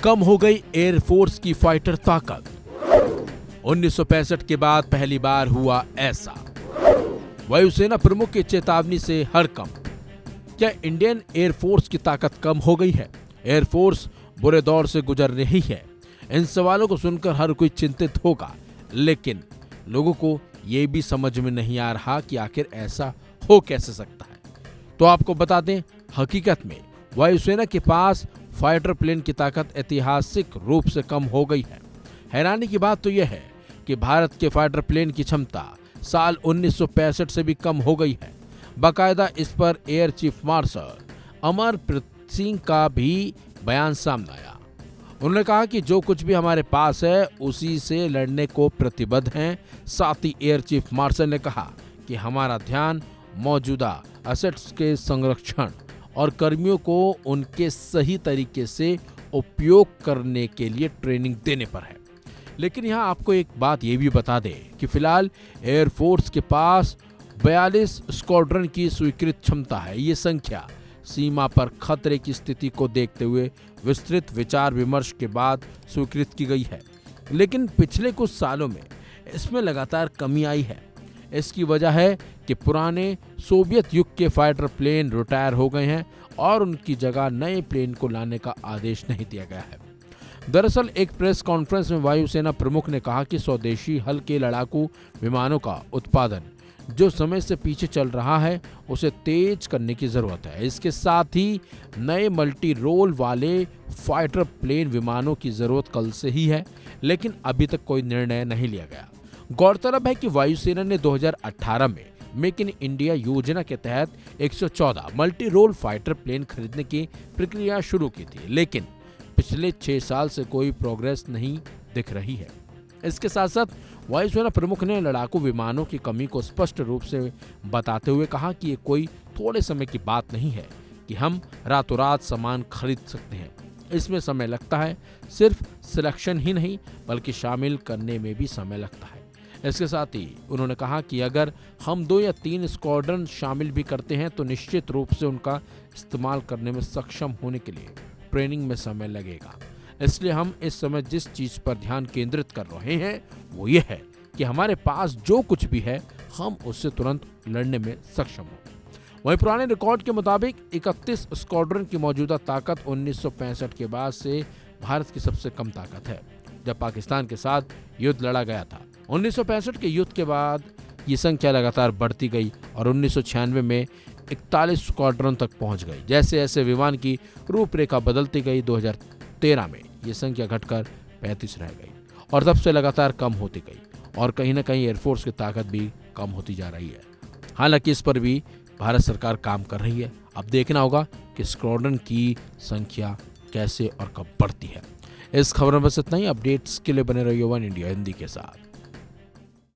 कम हो गई एयरफोर्स की फाइटर ताकत। 1965 के बाद पहली बार हुआ ऐसा। वायुसेना प्रमुख की चेतावनी से हड़कंप। क्या इंडियन एयरफोर्स की ताकत कम हो गई है? एयरफोर्स बुरे दौर से गुजर रही है। इन सवालों को सुनकर हर कोई चिंतित होगा, लेकिन लोगों को यह भी समझ में नहीं आ रहा कि आखिर ऐसा हो कैसे सकता है। तो आपको बता दें, हकीकत में वायुसेना के पास फाइटर प्लेन की ताकत ऐतिहासिक रूप से कम हो गई है। हैरानी की बात तो यह है कि भारत के फाइटर प्लेन की क्षमता साल 1965 से भी कम हो गई है। बाकायदा इस पर air chief marshal Amarpreet Singh का भी बयान सामने आया। उन्होंने कहा कि जो कुछ भी हमारे पास है उसी से लड़ने को प्रतिबद्ध हैं। साथ ही एयर चीफ मार्शल ने कहा कि हमारा ध्यान मौजूदा एसेट्स के संरक्षण और कर्मियों को उनके सही तरीके से उपयोग करने के लिए ट्रेनिंग देने पर है। लेकिन यहाँ आपको एक बात ये भी बता दें कि फिलहाल एयरफोर्स के पास 42 स्क्वाड्रन की स्वीकृत क्षमता है। ये संख्या सीमा पर खतरे की स्थिति को देखते हुए विस्तृत विचार विमर्श के बाद स्वीकृत की गई है। लेकिन पिछले कुछ सालों में इसमें लगातार कमी आई है। इसकी वजह है कि पुराने सोवियत युग के फाइटर प्लेन रिटायर हो गए हैं और उनकी जगह नए प्लेन को लाने का आदेश नहीं दिया गया है। दरअसल एक प्रेस कॉन्फ्रेंस में वायुसेना प्रमुख ने कहा कि स्वदेशी हल्के लड़ाकू विमानों का उत्पादन जो समय से पीछे चल रहा है उसे तेज करने की जरूरत है। इसके साथ ही नए मल्टी रोल वाले फाइटर प्लेन विमानों की जरूरत कल से ही है, लेकिन अभी तक कोई निर्णय नहीं लिया गया। गौरतलब है कि वायुसेना ने 2018 में मेक इन इंडिया योजना के तहत 114 मल्टी रोल फाइटर प्लेन खरीदने की प्रक्रिया शुरू की थी, लेकिन पिछले 6 साल से कोई प्रोग्रेस नहीं दिख रही है। इसके साथ साथ वायुसेना प्रमुख ने लड़ाकू विमानों की कमी को स्पष्ट रूप से बताते हुए कहा कि ये कोई थोड़े समय की बात नहीं है कि हम रातों रात सामान खरीद सकते हैं। इसमें समय लगता है, सिर्फ सिलेक्शन ही नहीं बल्कि शामिल करने में भी समय लगता है। इसके साथ ही उन्होंने कहा कि अगर हम 2 या 3 स्क्वाड्रन शामिल भी करते हैं तो निश्चित रूप से उनका इस्तेमाल करने में सक्षम होने के लिए ट्रेनिंग में समय लगेगा। इसलिए हम इस समय जिस चीज पर ध्यान केंद्रित कर रहे हैं वो ये है कि हमारे पास जो कुछ भी है हम उससे तुरंत लड़ने में सक्षम हो। वहीं पुराने रिकॉर्ड के मुताबिक 31 स्क्वाड्रन की मौजूदा ताकत 1965 के बाद से भारत की सबसे कम ताकत है। जब पाकिस्तान के साथ युद्ध लड़ा गया था 1965 के युद्ध के बाद ये संख्या लगातार बढ़ती गई और 1996 में 41 स्क्वाड्रन तक पहुंच गई। जैसे जैसे विमान की रूपरेखा बदलती गई 2013 में ये संख्या घटकर 35 रह गई और तब से लगातार कम होती गई और कहीं ना कहीं एयरफोर्स की ताकत भी कम होती जा रही है। हालांकि इस पर भी भारत सरकार काम कर रही है। अब देखना होगा कि स्क्वाड्रन की संख्या कैसे और कब बढ़ती है। इस खबर में बस इतना ही। अपडेट्स के लिए बने रहिए वन इंडिया हिंदी के साथ।